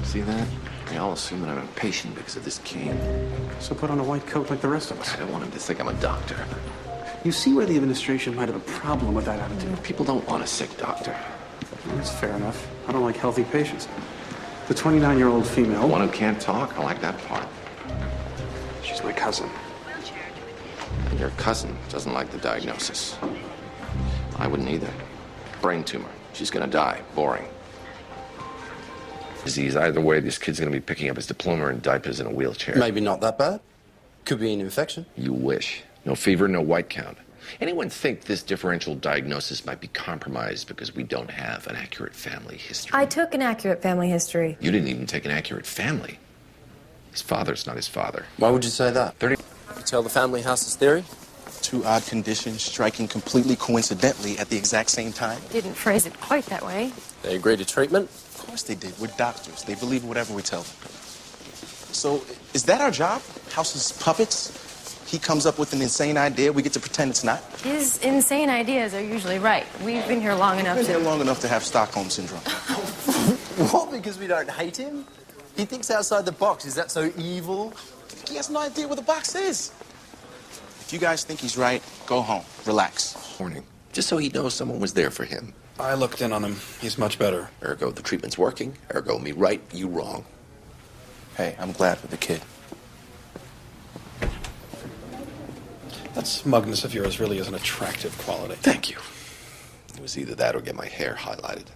See that? They all assume that I'm impatient because of this cane. So put on a white coat like the rest of us. I don't want him to think I'm a doctor. You see where the administration might have a problem with that attitude. People don't want a sick doctor. That's fair enough. I don't like healthy patients. The 29-year-old female... One who can't talk? I like that part. She's my cousin. And your cousin doesn't like the diagnosis. I wouldn't either. Brain tumor. She's gonna die. Boring. Disease. Either way, this kid's gonna be picking up his diploma in diapers in a wheelchair. Maybe not that bad. Could be an infection. You wish. No fever, no white count. Anyone think this differential diagnosis might be compromised because we don't have an accurate family history? I took an accurate family history. You didn't even take an accurate family. His father's not his father. Why would you say that? 30. You tell the family house's theory? Two odd conditions striking completely coincidentally at the exact same time. Didn't phrase it quite that way. They agree to treatment? Of course they did. We're doctors. They believe whatever we tell them. So, is that our job? House's puppets? He comes up with an insane idea, we get to pretend it's not? His insane ideas are usually right. We've been here long enough We've been to... here long enough to have Stockholm Syndrome. What, because we don't hate him? He thinks outside the box. Is that so evil? He has no idea what the box is. If you guys think he's right, go home. Relax. Morning. Just so he knows someone was there for him. I looked in on him. He's much better. Ergo, the treatment's working. Ergo, me right, you wrong. Hey, I'm glad for the kid. That smugness of yours really is an attractive quality. Thank you. It was either that or get my hair highlighted.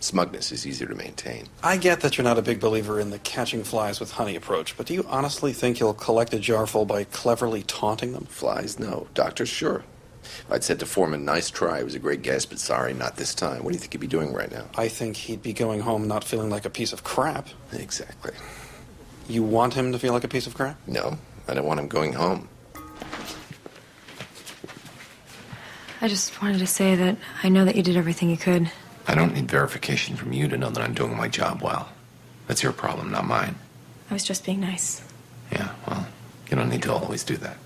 Smugness is easier to maintain. I get that you're not a big believer in the catching flies with honey approach, but do you honestly think you'll collect a jarful by cleverly taunting them? Flies, no. Doctors, sure. I'd said to Foreman, nice try. It was a great guess, but sorry, not this time. What do you think he'd be doing right now? I think he'd be going home not feeling like a piece of crap. Exactly. You want him to feel like a piece of crap? No, I don't want him going home. I just wanted to say that I know that you did everything you could. I don't need verification from you to know that I'm doing my job well. That's your problem, not mine. I was just being nice. Yeah, well, you don't need to always do that.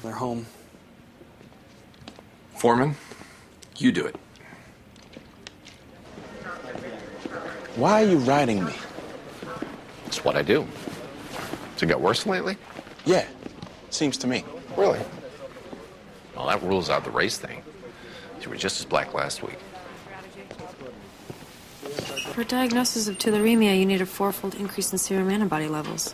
They're home. Foreman, you do it. Why are you riding me? It's what I do. Has it got worse lately? Yeah, seems to me. Really? Well, that rules out the race thing. You were just as black last week. For a diagnosis of tularemia, you need a 4-fold increase in serum antibody levels.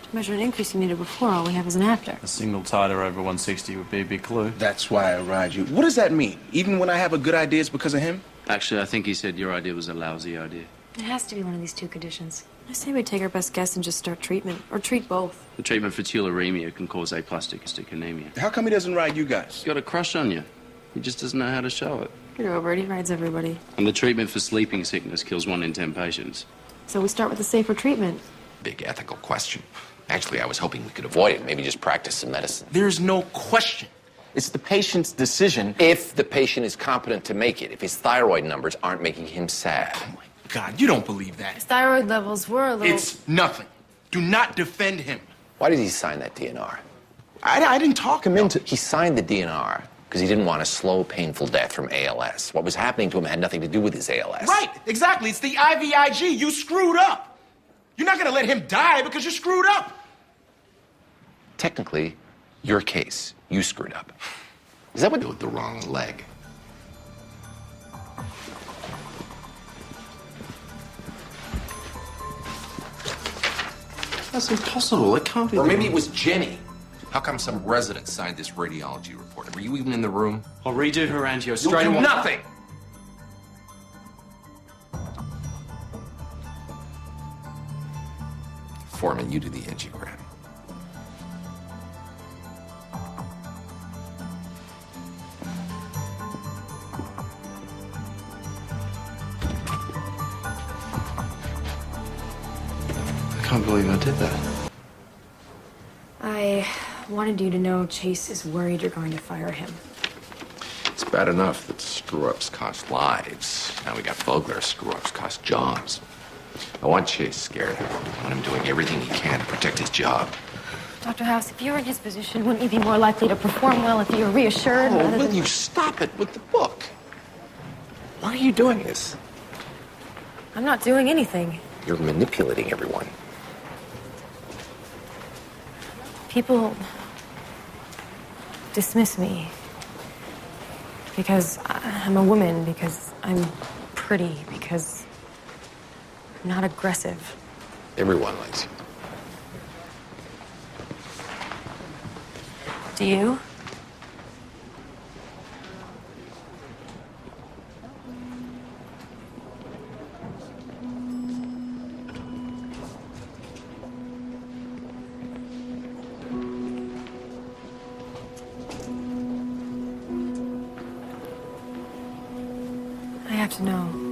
To measure an increase you needed before, all we have is an after. A single titer over 160 would be a big clue. That's why I ride you. What does that mean? Even when I have a good idea, it's because of him? Actually, I think he said your idea was a lousy idea. It has to be one of these two conditions. I say we take our best guess and just start treatment, or treat both. The treatment for tularemia can cause aplastic anemia. How come he doesn't ride you guys? He's got a crush on you. He just doesn't know how to show it. Get over it, he rides everybody. And the treatment for sleeping sickness kills 1 in 10 patients. So we start with the safer treatment. Big ethical question. Actually, I was hoping we could avoid it. Maybe just practice some medicine. There's no question. It's the patient's decision. If the patient is competent to make it, if his thyroid numbers aren't making him sad. Oh, my God, you don't believe that. His thyroid levels were a little... It's nothing. Do not defend him. Why did he sign that DNR? I didn't talk him into... He signed the DNR because he didn't want a slow, painful death from ALS. What was happening to him had nothing to do with his ALS. Right, exactly. It's the IVIG. You screwed up. You're not going to let him die because you screwed up. Technically, your case, you screwed up. Is that what... With the wrong leg. That's impossible. It can't be. Or maybe it was Jenny. How come some resident signed this radiology report? Were you even in the room? I'll redo her angio You'll do nothing! Foreman, you do the angiogram. I can't believe I did that. I wanted you to know Chase is worried you're going to fire him. It's bad enough that screw-ups cost lives. Now we got Vogler, screw-ups cost jobs. I want Chase scared. I want him doing everything he can to protect his job. Dr. House, if you were in his position, wouldn't you be more likely to perform well if you were reassured? Oh, will you stop it with the book? Why are you doing this? I'm not doing anything. You're manipulating everyone. People dismiss me because I'm a woman, because I'm pretty, because I'm not aggressive. Everyone likes you. Do you? I have to know.